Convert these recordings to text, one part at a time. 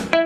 सबको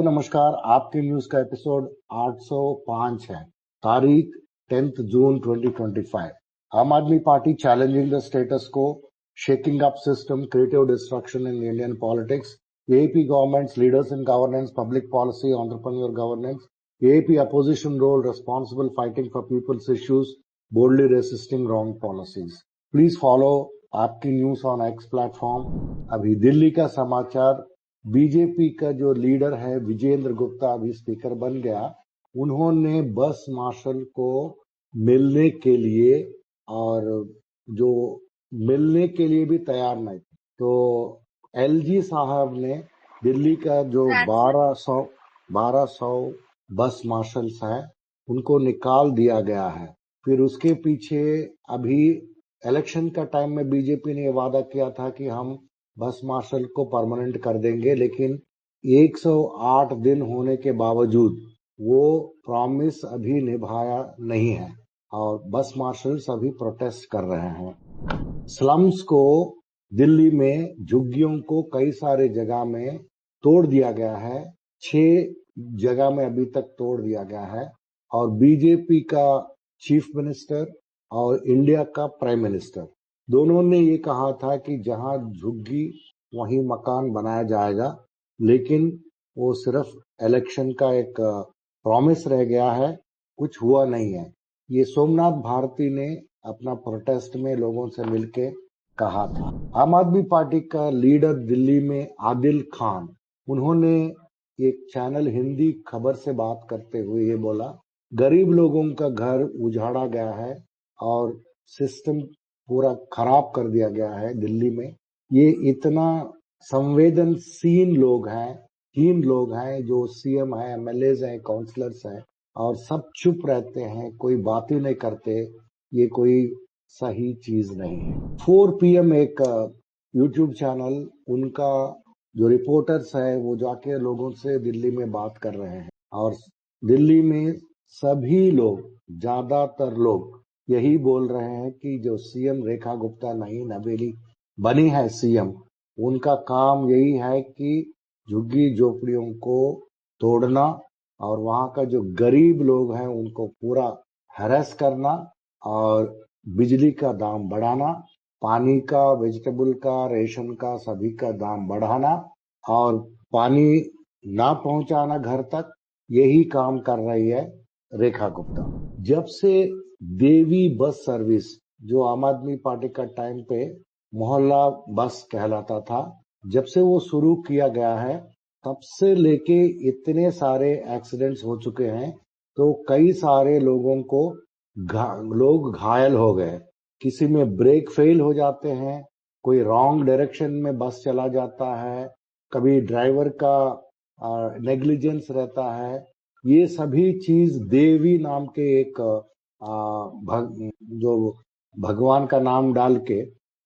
नमस्कार। आपके न्यूज का एपिसोड 805 है। तारीख 10 जून 2025। आम आदमी पार्टी चैलेंजिंग द स्टेटस को, shaking up system, creative destruction in Indian politics, AAP government's leaders in governance, public policy, entrepreneur governance, AAP opposition role, responsible fighting for people's issues, boldly resisting wrong policies. Please follow आपकी news on x platform. अभी दिल्ली का समाचार, BJP का जो leader है विजेंद्र गुप्ता अभी speaker बन गया। उन्होंने बस मार्शल को मिलने के लिए और जो मिलने के लिए भी तैयार नहीं थे, तो एलजी साहब ने दिल्ली का जो 1200 बस मार्शल्स हैं उनको निकाल दिया गया है। फिर उसके पीछे अभी इलेक्शन का टाइम में बीजेपी ने वादा किया था कि हम बस मार्शल को परमानेंट कर देंगे, लेकिन 108 दिन होने के बावजूद वो प्रॉमिस अभी निभाया नहीं है और बस मार्शल्स अभी प्रोटेस्ट कर रहे हैं। स्लम्स को दिल्ली में झुग्गियों को कई सारे जगह में तोड़ दिया गया है। 6 जगह में अभी तक तोड़ दिया गया है और बीजेपी का चीफ मिनिस्टर और इंडिया का प्राइम मिनिस्टर दोनों ने ये कहा था कि जहां झुग्गी वहीं मकान बनाया जाएगा, लेकिन वो सिर्फ इलेक्शन का एक प्रॉमिस रह गया है, कुछ हुआ नहीं है। ये सोमनाथ भारती ने अपना प्रोटेस्ट में लोगों से मिलके कहा था। आम आदमी पार्टी का लीडर दिल्ली में आदिल खान, उन्होंने एक चैनल हिंदी खबर से बात करते हुए ये बोला, गरीब लोगों का घर उजाड़ा गया है और सिस्टम पूरा खराब कर दिया गया है दिल्ली में। ये इतना संवेदनशील लोग हैं, हीन लोग हैं, जो सीएम है, एमएलए हैं, काउंसलर्स हैं और सब चुप रहते हैं, कोई बात ही नहीं करते। ये कोई सही चीज नहीं है। 4 PM एक यूट्यूब चैनल, उनका जो रिपोर्टर्स है वो जाके लोगों से दिल्ली में बात कर रहे हैं और दिल्ली में सभी लोग, ज्यादातर लोग यही बोल रहे हैं कि जो सीएम रेखा गुप्ता नहीं नवेली बनी है सीएम, उनका काम यही है कि झुग्गी झोपड़ियों को तोड़ना और वहां का जो गरीब लोग हैं उनको पूरा हैरेस करना और बिजली का दाम बढ़ाना, पानी का, वेजिटेबल का, रेशन का, सभी का दाम बढ़ाना और पानी ना पहुंचाना घर तक, यही काम कर रही है रेखा गुप्ता। जब से देवी बस सर्विस, जो आम आदमी पार्टी का टाइम पे मोहल्ला बस कहलाता था, जब से वो शुरू किया गया है तब से लेके इतने सारे एक्सीडेंट्स हो चुके हैं, तो कई सारे लोगों को लोग घायल हो गए। किसी में ब्रेक फेल हो जाते हैं, कोई रॉन्ग डायरेक्शन में बस चला जाता है, कभी ड्राइवर का नेग्लिजेंस रहता है। ये सभी चीज देवी नाम के एक जो भगवान का नाम डाल के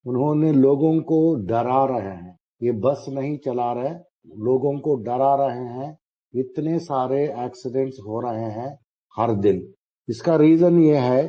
उन्होंने लोगों को डरा रहे हैं। ये बस नहीं चला रहे, लोगों को डरा रहे हैं। इतने सारे एक्सीडेंट्स हो रहे हैं हर दिन। इसका रीजन ये है,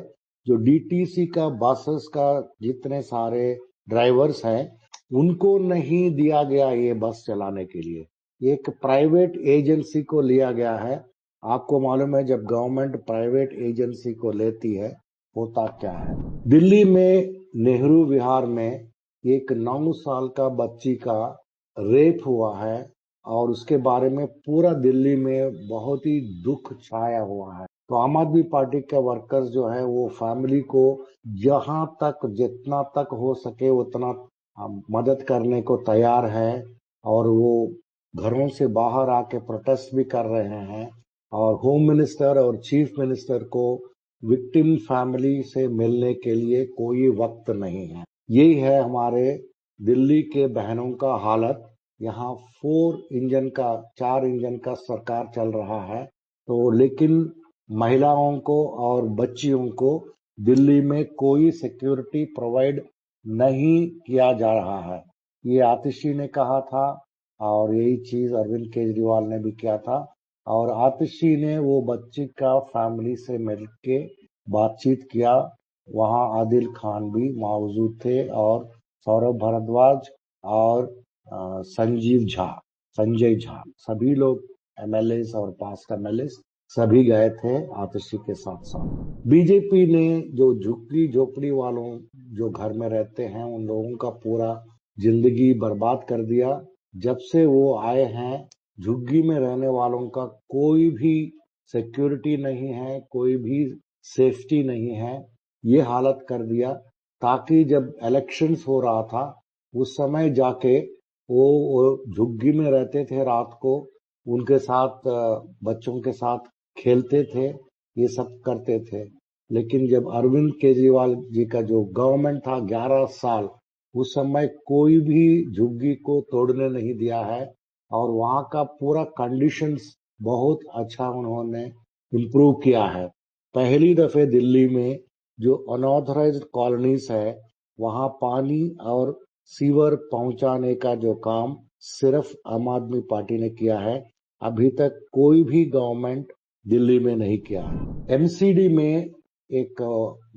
जो डीटीसी का बसेस का जितने सारे ड्राइवर्स हैं उनको नहीं दिया गया ये बस चलाने के लिए। एक प्राइवेट एजेंसी को लिया गया है। आपको मालूम है, जब गवर्नमेंट प्राइवेट एजेंसी को लेती है होता क्या है। दिल्ली में नेहरू विहार में एक 9 साल का बच्ची का रेप हुआ है और उसके बारे में पूरा दिल्ली में बहुत ही दुख छाया हुआ है। तो आम आदमी पार्टी के वर्कर्स जो है वो फैमिली को जहां तक जितना तक हो सके उतना मदद करने को तैयार है और वो घरों से बाहर आके प्रोटेस्ट भी कर रहे हैं और होम मिनिस्टर और चीफ मिनिस्टर को विक्टिम फैमिली से मिलने के लिए कोई वक्त नहीं है। यही है हमारे दिल्ली के बहनों का हालत। यहाँ 4 इंजन का सरकार चल रहा है, तो लेकिन महिलाओं को और बच्चियों को दिल्ली में कोई सिक्योरिटी प्रोवाइड नहीं किया जा रहा है। ये आतिशी ने कहा था और यही चीज अरविंद केजरीवाल ने भी किया था और आतिशी ने वो बच्ची का फैमिली से मिलके बातचीत किया। वहाँ आदिल खान भी मौजूद थे और सौरभ भारद्वाज और संजय झा सभी लोग एमएलए और पास्ट एमएलए सभी गए थे आतिशी के साथ साथ। बीजेपी ने जो झुग्गी झोपड़ी वालों जो घर में रहते हैं उन लोगों का पूरा जिंदगी बर्बाद कर दिया। जब से वो आए हैं झुग्गी में रहने वालों का कोई भी सिक्योरिटी नहीं है, कोई भी सेफ्टी नहीं है। ये हालत कर दिया ताकि जब इलेक्शंस हो रहा था उस समय जाके वो झुग्गी में रहते थे, रात को उनके साथ बच्चों के साथ खेलते थे, ये सब करते थे। लेकिन जब अरविंद केजरीवाल जी का जो गवर्नमेंट था 11 साल, उस समय कोई भी झुग्गी को तोड़ने नहीं दिया है और वहां का पूरा कंडीशंस बहुत अच्छा उन्होंने इम्प्रूव किया है। पहली दफे दिल्ली में जो अनऑथराइज्ड कॉलोनीज है वहां पानी और सीवर पहुंचाने का जो काम सिर्फ आम आदमी पार्टी ने किया है। अभी तक कोई भी गवर्नमेंट दिल्ली में नहीं किया है। एमसीडी में एक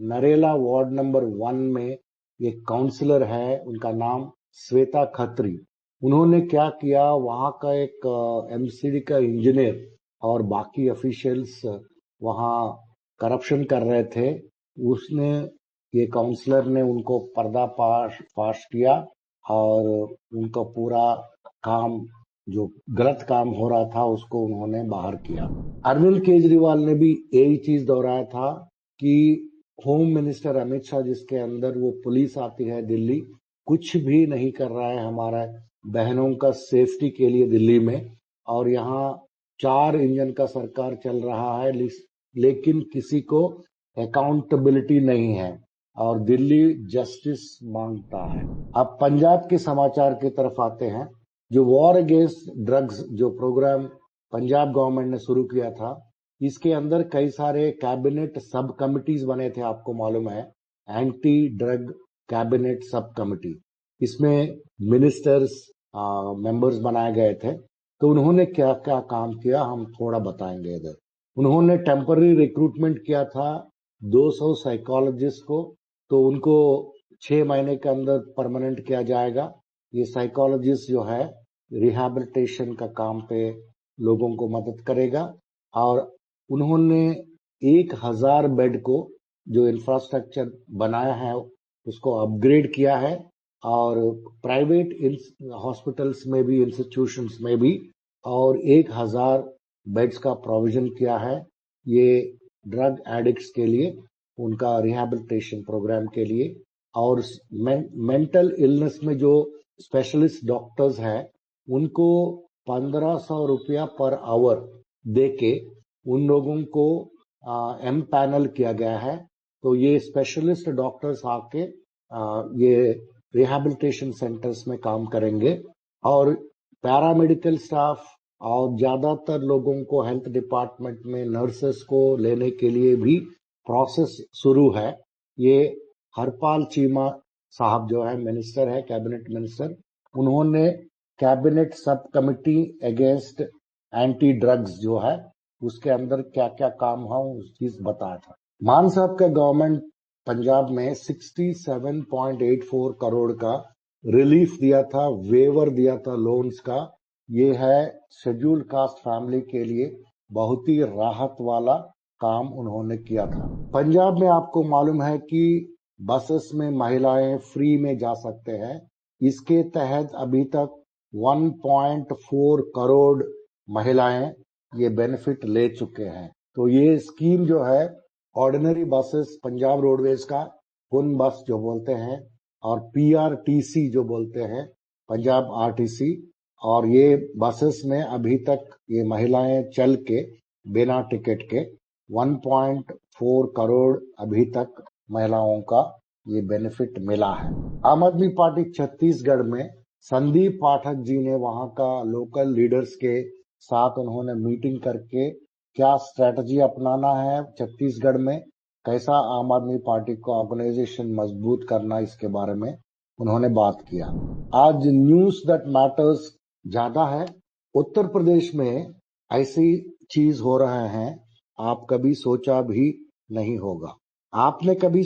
नरेला वार्ड नंबर 1 में एक काउंसलर है, उनका नाम श्वेता खत्री। उन्होंने क्या किया, वहां का एक एमसीडी का इंजीनियर और बाकी ऑफिशियल्स वहां करप्शन कर रहे थे। उसने ये काउंसलर ने उनको पर्दाफाश किया और उनका पूरा काम जो गलत काम हो रहा था उसको उन्होंने बाहर किया। अरविंद केजरीवाल ने भी यही चीज दोहराया था कि होम मिनिस्टर अमित शाह जिसके अंदर वो पुलिस आती है दिल्ली, कुछ भी नहीं कर रहा है हमारा बहनों का सेफ्टी के लिए दिल्ली में। और यहाँ 4 इंजन का सरकार चल रहा है लेकिन किसी को अकाउंटेबिलिटी नहीं है और दिल्ली जस्टिस मांगता है। अब पंजाब के समाचार की तरफ आते हैं। जो वॉर अगेंस्ट ड्रग्स जो प्रोग्राम पंजाब गवर्नमेंट ने शुरू किया था, इसके अंदर कई सारे कैबिनेट सब कमिटीज बने थे, आपको मालूम है, anti drug cabinet sub committee. इसमें मिनिस्टर्स मेंबर्स बनाए गए थे। तो उन्होंने क्या क्या काम किया हम थोड़ा बताएंगे इधर। उन्होंने टेम्पररी रिक्रूटमेंट किया था 200 साइकोलॉजिस्ट को, तो उनको 6 महीने के अंदर परमानेंट किया जाएगा। ये साइकोलॉजिस्ट जो है रिहैबिलिटेशन का काम पे लोगों को मदद करेगा। और उन्होंने 1000 बेड को जो इंफ्रास्ट्रक्चर बनाया है उसको अपग्रेड किया है और प्राइवेट हॉस्पिटल्स में भी, इंस्टीट्यूशंस में भी, और 1000 बेड्स का प्रोविजन किया है ये ड्रग एडिक्ट्स के लिए, उनका रिहैबिलिटेशन प्रोग्राम के लिए। और मेंटल इलनेस में जो स्पेशलिस्ट डॉक्टर्स हैं उनको 1500 रुपया पर आवर देके उन लोगों को एम पैनल किया गया है। तो ये स्पेशलिस्ट डॉक्टर्स आके ये रिहैबिलिटेशन सेंटर्स में काम करेंगे। और पैरामेडिकल स्टाफ और ज्यादातर लोगों को हेल्थ डिपार्टमेंट में नर्सेस को लेने के लिए भी प्रोसेस शुरू है। ये हरपाल चीमा साहब जो है मिनिस्टर है, कैबिनेट मिनिस्टर, उन्होंने cabinet sub committee against anti drugs जो है उसके अंदर क्या क्या काम है उस चीज बताया था। मान साहब का गवर्नमेंट पंजाब में 67.84 करोड़ का रिलीफ दिया था, वेवर दिया था लोन्स का। ये है शेड्यूल्ड कास्ट फैमिली के लिए बहुत ही राहत वाला काम उन्होंने किया था। पंजाब में आपको मालूम है कि बसेस में महिलाएं फ्री में जा सकते हैं। इसके तहत अभी तक 1.4 करोड़ महिलाएं ये बेनिफिट ले चुके हैं। तो ये स्कीम जो है ऑर्डिनरी बसेस, पंजाब रोडवेज का पुन बस जो बोलते हैं, और पीआरटीसी जो बोलते हैं, पंजाब आरटीसी, और ये बसेस में अभी तक ये महिलाएं चल के बिना टिकट के 1.4 करोड़ अभी तक महिलाओं का ये बेनिफिट मिला है। आम आदमी पार्टी छत्तीसगढ़ में संदीप पाठक जी ने वहां का लोकल लीडर्स के साथ उन्होंने मीटिंग करके क्या स्ट्रेटजी अपनाना है छत्तीसगढ़ में, कैसा आम आदमी पार्टी को ऑर्गेनाइजेशन मजबूत करना, इसके बारे में उन्होंने बात किया। आज न्यूज दैट मैटर्स ज्यादा है। उत्तर प्रदेश में ऐसी चीज हो रहे हैं, आप कभी सोचा भी नहीं होगा। आपने कभी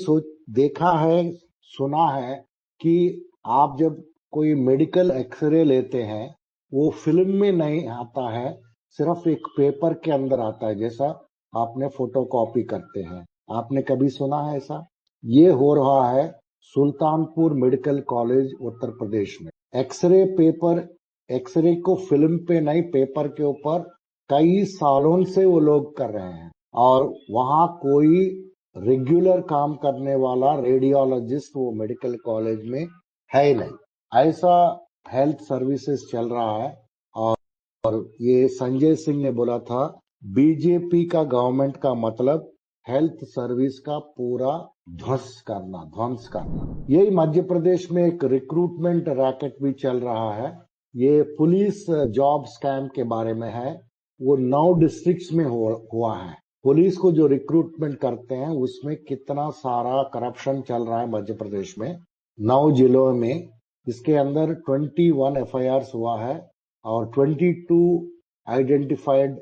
देखा है, सुना है कि आप जब कोई मेडिकल एक्सरे लेते हैं, वो फिल्म में नहीं आता है, सिर्फ एक पेपर के अंदर आता है, जैसा आपने फोटोकॉपी करते हैं। आपने कभी सुना है ऐसा? ये हो रहा है सुल्तानपुर मेडिकल कॉलेज उत्तर प्रदेश में। एक्सरे को फिल्म पे नहीं, पेपर के ऊपर कई सालों से वो लोग कर रहे हैं, और वहां कोई रेगुलर काम करने वाला रेडियोलॉजिस्ट वो मेडिकल कॉलेज में है ही नहीं। ऐसा हेल्थ सर्विसेज चल रहा है। और ये संजय सिंह ने बोला था, बीजेपी का गवर्नमेंट का मतलब हेल्थ सर्विस का पूरा ध्वंस करना। यही मध्य प्रदेश में एक रिक्रूटमेंट रैकेट भी चल रहा है। ये पुलिस जॉब स्कैम के बारे में है। वो 9 डिस्ट्रिक्ट्स में हुआ है। पुलिस को जो रिक्रूटमेंट करते हैं उसमें कितना सारा करप्शन चल रहा है मध्य प्रदेश में, 9 जिलों में। इसके अंदर 21 एफआईआर हुआ है और 22 आइडेंटिफाइड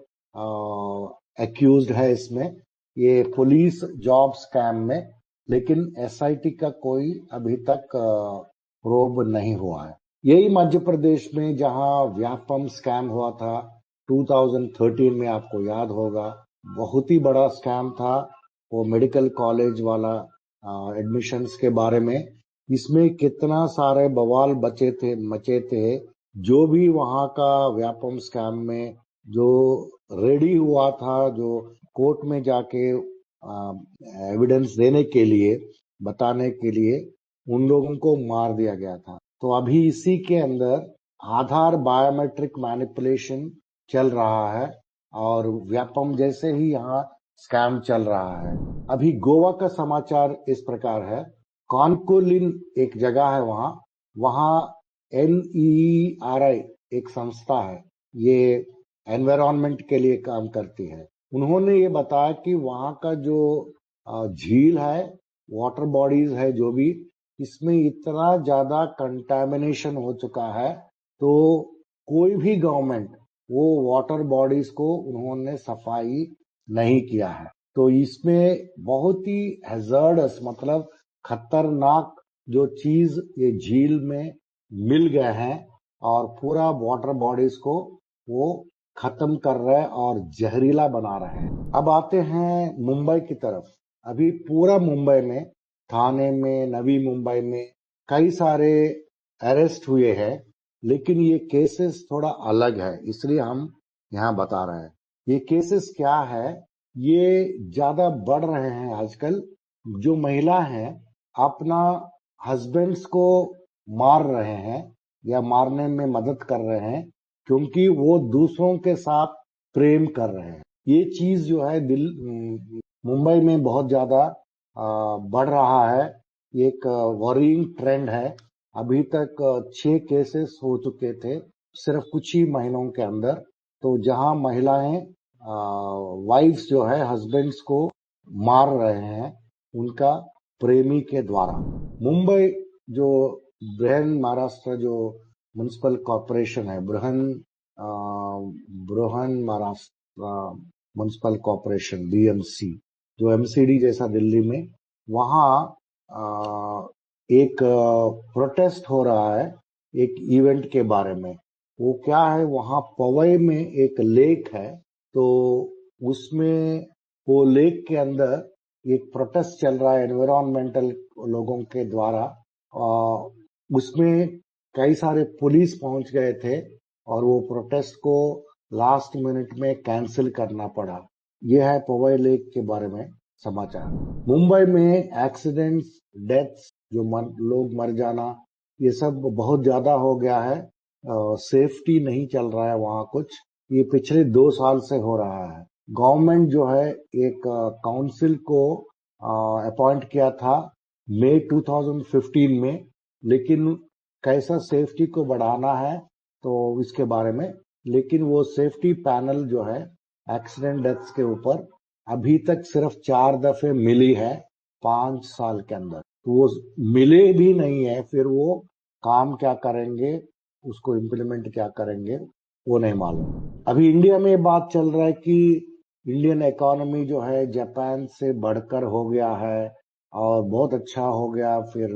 एक्यूज्ड है इसमें, ये पुलिस जॉब स्कैम में। लेकिन एसआईटी का कोई अभी तक प्रोब नहीं हुआ है। यही मध्य प्रदेश में जहां व्यापम स्कैम हुआ था 2013 में, आपको याद होगा, बहुत ही बड़ा स्कैम था वो मेडिकल कॉलेज वाला एडमिशन्स के बारे में। इसमें कितना सारे बवाल मचे थे। जो भी वहां का व्यापम स्कैम में जो रेडी हुआ था, जो कोर्ट में जाके एविडेंस देने के लिए, बताने के लिए, उन लोगों को मार दिया गया था। तो अभी इसी के अंदर आधार बायोमेट्रिक मैनिपुलेशन चल रहा है और व्यापम जैसे ही यहाँ स्कैम चल रहा है। अभी गोवा का समाचार इस प्रकार है, कॉन्कोलिन एक जगह है वहां NERI एक संस्था है, ये एनवायरनमेंट के लिए काम करती है। उन्होंने ये बताया कि वहां का जो झील है, वाटर बॉडीज है जो भी, इसमें इतना ज्यादा कंटामिनेशन हो चुका है, तो कोई भी गवर्नमेंट वो वाटर बॉडीज को उन्होंने सफाई नहीं किया है। तो इसमें बहुत ही हैजर्डस, मतलब खतरनाक जो चीज ये झील में मिल गए हैं और पूरा वाटर बॉडीज को वो खत्म कर रहे और जहरीला बना रहे हैं। अब आते हैं मुंबई की तरफ। अभी पूरा मुंबई में, थाने में, नवी मुंबई में कई सारे अरेस्ट हुए हैं, लेकिन ये केसेस थोड़ा अलग है, इसलिए हम यहाँ बता रहे हैं। ये केसेस क्या है, ये ज्यादा बढ़ रहे हैं आजकल। जो महिला हैं अपना हस्बैंड्स को मार रहे हैं या मारने में मदद कर रहे हैं क्योंकि वो दूसरों के साथ प्रेम कर रहे हैं। ये चीज जो है मुंबई में बहुत ज्यादा बढ़ रहा है। एक वरीइंग ट्रेंड है। अभी तक 6 केसेस हो चुके थे सिर्फ कुछ ही महीनों के अंदर। तो जहां महिलाएं, वाइफ्स जो है, हस्बैंड्स को मार रहे हैं उनका प्रेमी के द्वारा। मुंबई जो बृहन महाराष्ट्र जो म्युनिसिपल कॉरपोरेशन है, Brihan Maharashtra municipal corporation BMC, जो MCD जैसा दिल्ली में, वहाँ एक प्रोटेस्ट हो रहा है एक इवेंट के बारे में। वो क्या है, वहाँ पवई में एक लेक है, तो उसमें वो लेक के अंदर एक प्रोटेस्ट चल रहा है एनवायरमेंटल लोगों के द्वारा। उसमें कई सारे पुलिस पहुंच गए थे और वो प्रोटेस्ट को लास्ट मिनट में कैंसिल करना पड़ा। ये है पवई लेक के बारे में समाचार। मुंबई में एक्सीडेंट्स, डेथ्स, जो लोग मर जाना, ये सब बहुत ज्यादा हो गया है। सेफ्टी नहीं चल रहा है वहाँ कुछ। ये पिछले 2 साल से हो रहा है। गवर्नमेंट जो है एक काउंसिल को अपॉइंट किया था मई 2015 में, लेकिन कैसा सेफ्टी को बढ़ाना है तो इसके बारे में, लेकिन वो सेफ्टी पैनल जो है एक्सीडेंट डेथ्स के ऊपर अभी तक सिर्फ 4 दफे मिली है 5 साल के अंदर। तो वो मिले भी नहीं है, फिर वो काम क्या करेंगे, उसको इम्प्लीमेंट क्या करेंगे, वो नहीं मालूम। अभी इंडिया में ये बात चल रहा है कि इंडियन इकोनॉमी जो है जापान से बढ़कर हो गया है और बहुत अच्छा हो गया, फिर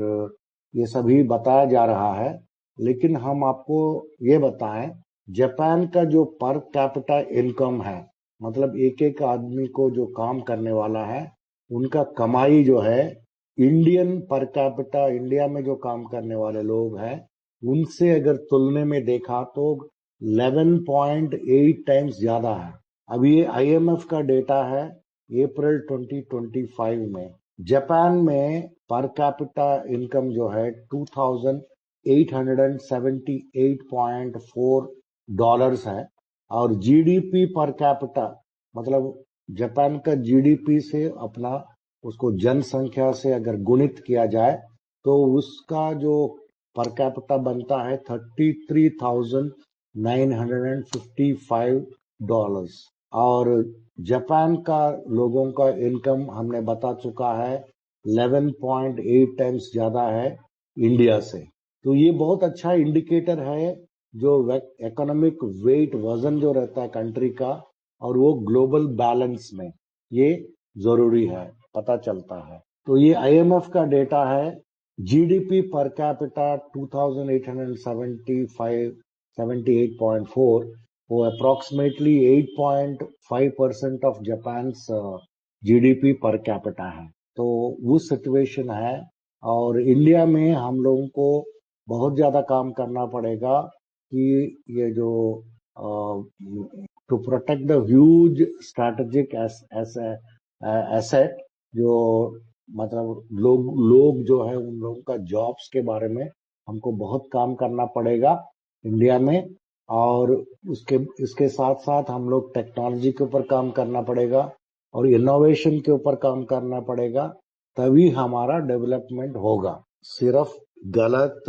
ये सभी बताया जा रहा है। लेकिन हम आपको ये बताएं, जापान का जो पर कैपिटा इनकम है, मतलब एक एक आदमी को जो काम करने वाला है उनका कमाई जो है, इंडियन पर कैपिटा, इंडिया में जो काम करने वाले लोग हैं उनसे अगर तुलने में देखा तो 11.8 टाइम्स ज्यादा है। अभी ये आईएमएफ का डेटा है अप्रैल 2025 में। जापान में पर कैपिटा इनकम जो है 2878.4 डॉलर्स है, और जीडीपी पर कैपिटा, मतलब जापान का जीडीपी से अपना उसको जनसंख्या से अगर गुणित किया जाए तो उसका जो पर कैपिटा बनता है $33,955। और जापान का लोगों का इनकम हमने बता चुका है 11.8 टाइम्स ज्यादा है इंडिया से। तो ये बहुत अच्छा इंडिकेटर है जो इकोनॉमिक वेट, वजन जो रहता है कंट्री का, और वो ग्लोबल बैलेंस में ये जरूरी है, पता चलता है। तो ये आईएमएफ का डेटा है। जीडीपी पर कैपिटा 2875 78.4, वो approximately 8.5% of Japan GDP per capita है। तो वो सिचुएशन है। और इंडिया में हम लोगों को बहुत ज्यादा काम करना पड़ेगा कि ये जो to protect the huge strategic asset, जो मतलब लोग जो है उन लोगों का जॉब्स के बारे में हमको बहुत काम करना पड़ेगा इंडिया में। और उसके इसके साथ साथ हम लोग टेक्नोलॉजी के ऊपर काम करना पड़ेगा और इनोवेशन के ऊपर काम करना पड़ेगा, तभी हमारा डेवलपमेंट होगा। सिर्फ गलत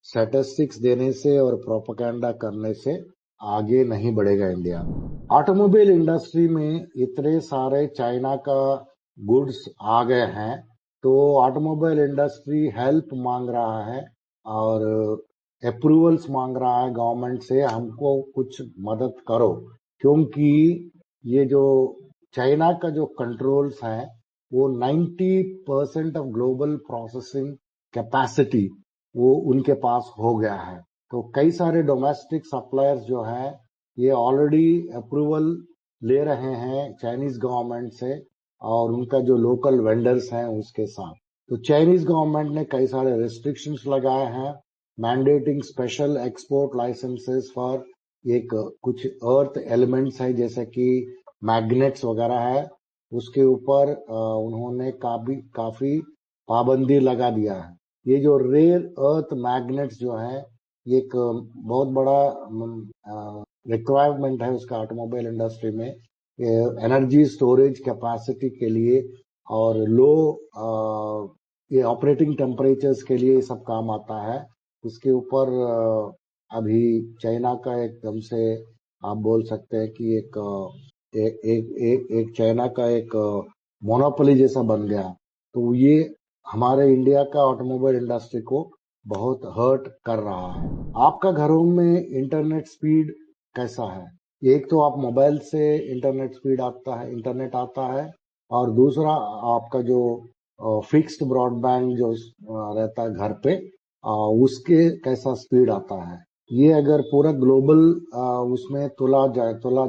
स्टैटिस्टिक्स देने से और प्रोपेगेंडा करने से आगे नहीं बढ़ेगा इंडिया। ऑटोमोबाइल इंडस्ट्री में इतने सारे चाइना का गुड्स आ गए हैं, तो ऑटोमोबाइल इंडस्ट्री हेल्प मांग रहा है और अप्रूवल्स मांग रहा है गवर्नमेंट से, हमको कुछ मदद करो। क्योंकि ये जो चाइना का जो कंट्रोल्स है वो 90% ऑफ ग्लोबल प्रोसेसिंग कैपेसिटी वो उनके पास हो गया है। तो कई सारे डोमेस्टिक सप्लायर्स जो है ये ऑलरेडी अप्रूवल ले रहे हैं चाइनीज गवर्नमेंट से और उनका जो लोकल वेंडर्स हैं उसके साथ। तो चाइनीज गवर्नमेंट ने कई सारे रिस्ट्रिक्शंस लगाए हैं, mandating special export licences for एक कुछ अर्थ एलिमेंट्स है जैसे कि मैग्नेट्स वगैरह है, उसके ऊपर उन्होंने काफी पाबंदी लगा दिया है। ये जो रेयर अर्थ मैग्नेट्स जो है ये एक बहुत बड़ा रिक्वायरमेंट है उसका ऑटोमोबाइल इंडस्ट्री में, एनर्जी स्टोरेज कैपेसिटी के लिए और लो ये ऑपरेटिंग टेम्परेचर्स के लिए ये सब काम आता है। इसके ऊपर अभी चाइना का एकदम से आप बोल सकते हैं कि एक चाइना का एक मोनोपोली जैसा बन गया। तो ये हमारे इंडिया का ऑटोमोबाइल इंडस्ट्री को बहुत हर्ट कर रहा है। आपका घरों में इंटरनेट स्पीड कैसा है? एक तो आप मोबाइल से इंटरनेट आता है, और दूसरा आपका जो फिक्स्ड ब्रॉडबैंड जो रहता है घर पे, उसके कैसा स्पीड आता है। ये अगर पूरा ग्लोबल उसमें तुला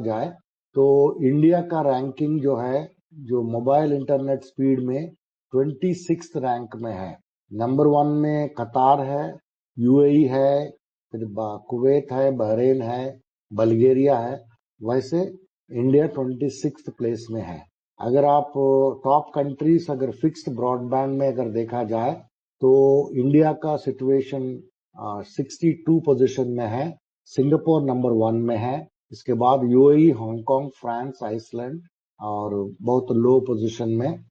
जाए तो इंडिया का रैंकिंग जो है जो मोबाइल इंटरनेट स्पीड में 26 रैंक में है। नंबर 1 में कतार है, यूएई है, फिर कुवैत है, बहरीन है, बल्गेरिया है। वैसे इंडिया 26 प्लेस में है। अगर आप टॉप कंट्रीज अगर फिक्स्ड ब्रॉडबैंड में अगर देखा जाए तो इंडिया का सिचुएशन 62 पोजीशन में है, सिंगापुर नंबर 1 में है, इसके बाद यूएई, हांगकांग, फ्रांस, आइसलैंड, और बहुत लो पोजीशन में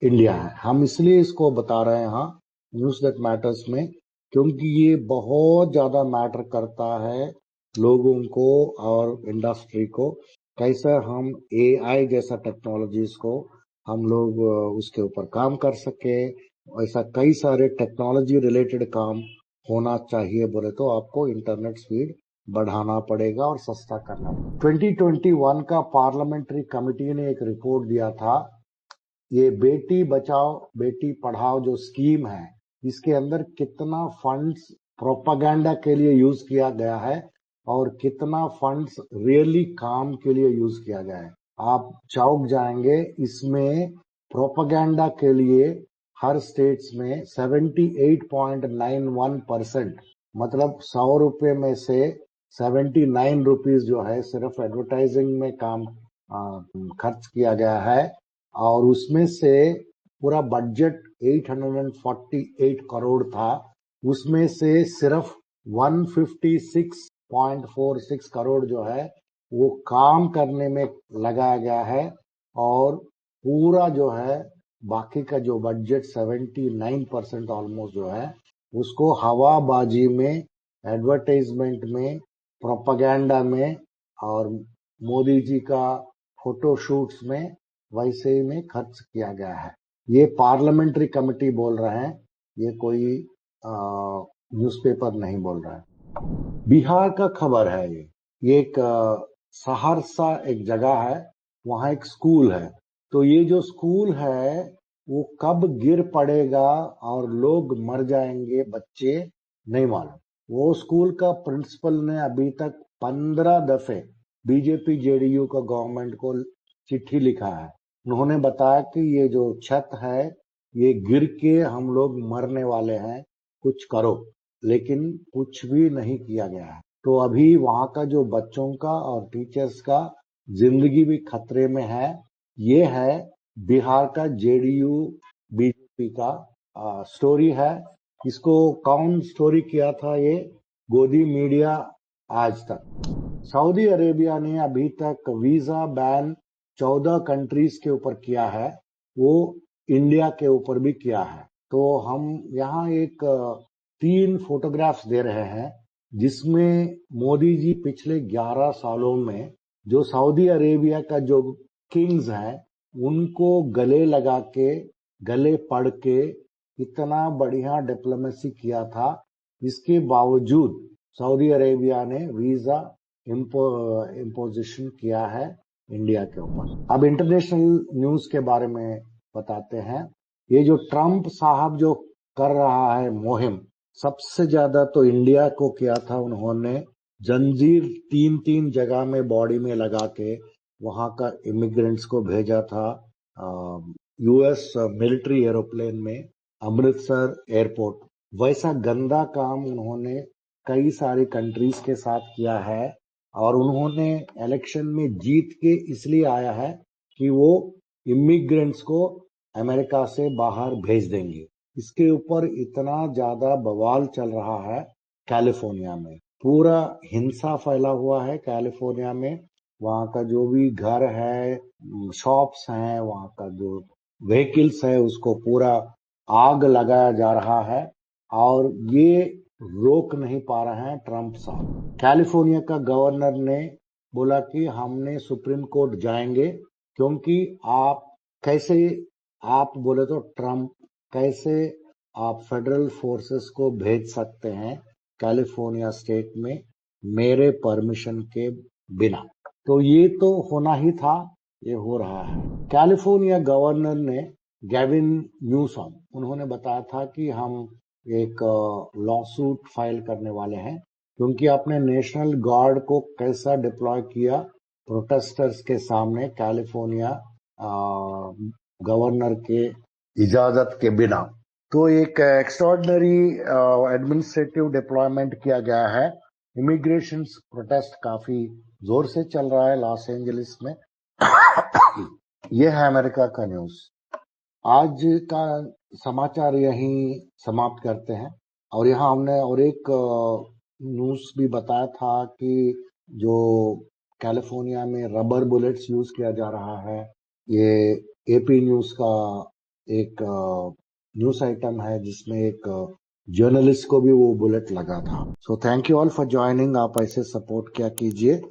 इंडिया है। हम इसलिए इसको बता रहे हैं यहाँ न्यूज दैट मैटर्स में, क्योंकि ये बहुत ज्यादा मैटर करता है लोगों को और इंडस्ट्री को। कैसे हम एआई जैसा टेक्नोलॉजीज को हम लोग उसके ऊपर काम कर सके, ऐसा कई सारे टेक्नोलॉजी रिलेटेड काम होना चाहिए बोले तो आपको इंटरनेट स्पीड बढ़ाना पड़ेगा और सस्ता करना पड़ेगा। 2021 का पार्लियामेंट्री कमेटी ने एक रिपोर्ट दिया था, ये बेटी बचाओ बेटी पढ़ाओ जो स्कीम है, इसके अंदर कितना फंड्स प्रोपागेंडा के लिए यूज किया गया है और कितना फंड्स रियली काम के लिए यूज किया गया है। आप चौंक जाएंगे, इसमें प्रोपागेंडा के लिए हर स्टेट्स में 78.91%, मतलब 100 रुपए में से 79 रुपीज जो है सिर्फ एडवर्टाइजिंग में काम खर्च किया गया है, और उसमें से पूरा बजट 848 करोड़ था, उसमें से सिर्फ 156.46 करोड़ जो है वो काम करने में लगाया गया है, और पूरा जो है बाकी का जो बजट 79% ऑलमोस्ट जो है उसको हवाबाजी में, एडवर्टाइजमेंट में, प्रोपागेंडा में और मोदी जी का फोटो शूट्स में वैसे ही में खर्च किया गया है। ये पार्लियामेंट्री कमेटी बोल रहे हैं, ये कोई न्यूज़पेपर नहीं बोल रहा है। बिहार का खबर है ये एक सहरसा एक जगह है, वहां एक स्कूल है। तो ये जो स्कूल है वो कब गिर पड़ेगा और लोग मर जाएंगे बच्चे नहीं मालूम। वो स्कूल का प्रिंसिपल ने अभी तक 15 दफे बीजेपी जेडीयू का गवर्नमेंट को चिट्ठी लिखा है। उन्होंने बताया कि ये जो छत है ये गिर के हम लोग मरने वाले हैं, कुछ करो, लेकिन कुछ भी नहीं किया गया है। तो अभी वहां का जो बच्चों का और टीचर्स का जिंदगी भी खतरे में है। ये है बिहार का जेडीयू बीजेपी का स्टोरी है। इसको कौन स्टोरी किया था? ये गोदी मीडिया आज तक। सऊदी अरेबिया ने अभी तक वीजा बैन 14 कंट्रीज के ऊपर किया है, वो इंडिया के ऊपर भी किया है। तो हम यहाँ एक 3 फोटोग्राफ्स दे रहे हैं जिसमें मोदी जी पिछले 11 सालों में जो सऊदी अरेबिया का जो किंग्स हैं उनको गले लगा के, गले पड़ के इतना बढ़िया डिप्लोमेसी किया था। इसके बावजूद सऊदी अरेबिया ने वीजा इम्पोजिशन किया है इंडिया के ऊपर। अब इंटरनेशनल न्यूज के बारे में बताते हैं। ये जो ट्रंप साहब जो कर रहा है मुहिम, सबसे ज्यादा तो इंडिया को किया था उन्होंने। जंजीर 3 जगह में बॉडी में लगा के वहां का इमिग्रेंट्स को भेजा था यूएस मिलिट्री एरोप्लेन में अमृतसर एयरपोर्ट। वैसा गंदा काम उन्होंने कई सारी कंट्रीज के साथ किया है, और उन्होंने इलेक्शन में जीत के इसलिए आया है कि वो इमिग्रेंट्स को अमेरिका से बाहर भेज देंगे। इसके ऊपर इतना ज्यादा बवाल चल रहा है कैलिफोर्निया में, पूरा हिंसा फैला हुआ है कैलिफोर्निया में। वहाँ का जो भी घर है, शॉप्स हैं, वहाँ का जो व्हीकल्स है उसको पूरा आग लगाया जा रहा है, और ये रोक नहीं पा रहे हैं ट्रंप साहब। कैलिफोर्निया का गवर्नर ने बोला कि हमने सुप्रीम कोर्ट जाएंगे, क्योंकि आप कैसे, आप बोले तो ट्रंप कैसे आप फेडरल फोर्सेस को भेज सकते हैं कैलिफोर्निया स्टेट में मेरे परमिशन के बिना? तो ये तो होना ही था, ये हो रहा है। कैलिफोर्निया गवर्नर ने गैविन न्यूसॉम, उन्होंने बताया था कि हम एक लॉसूट फाइल करने वाले हैं, क्योंकि आपने नेशनल गार्ड को कैसा डिप्लॉय किया प्रोटेस्टर्स के सामने कैलिफोर्निया गवर्नर के इजाजत के बिना। तो एक एक्स्ट्राऑर्डिनरी एडमिनिस्ट्रेटिव डिप्लॉयमेंट किया गया है। इमिग्रेशन प्रोटेस्ट काफी जोर से चल रहा है लॉस एंजलिस में। यह है अमेरिका का न्यूज। आज का समाचार यहीं समाप्त करते हैं। और यहाँ हमने और एक न्यूज भी बताया था कि जो कैलिफोर्निया में रबर बुलेट्स यूज किया जा रहा है, ये एपी न्यूज का एक न्यूज आइटम है जिसमें एक जर्नलिस्ट को भी वो बुलेट लगा था। So thank you all for joining. आप ऐसे सपोर्ट क्या कीजिए।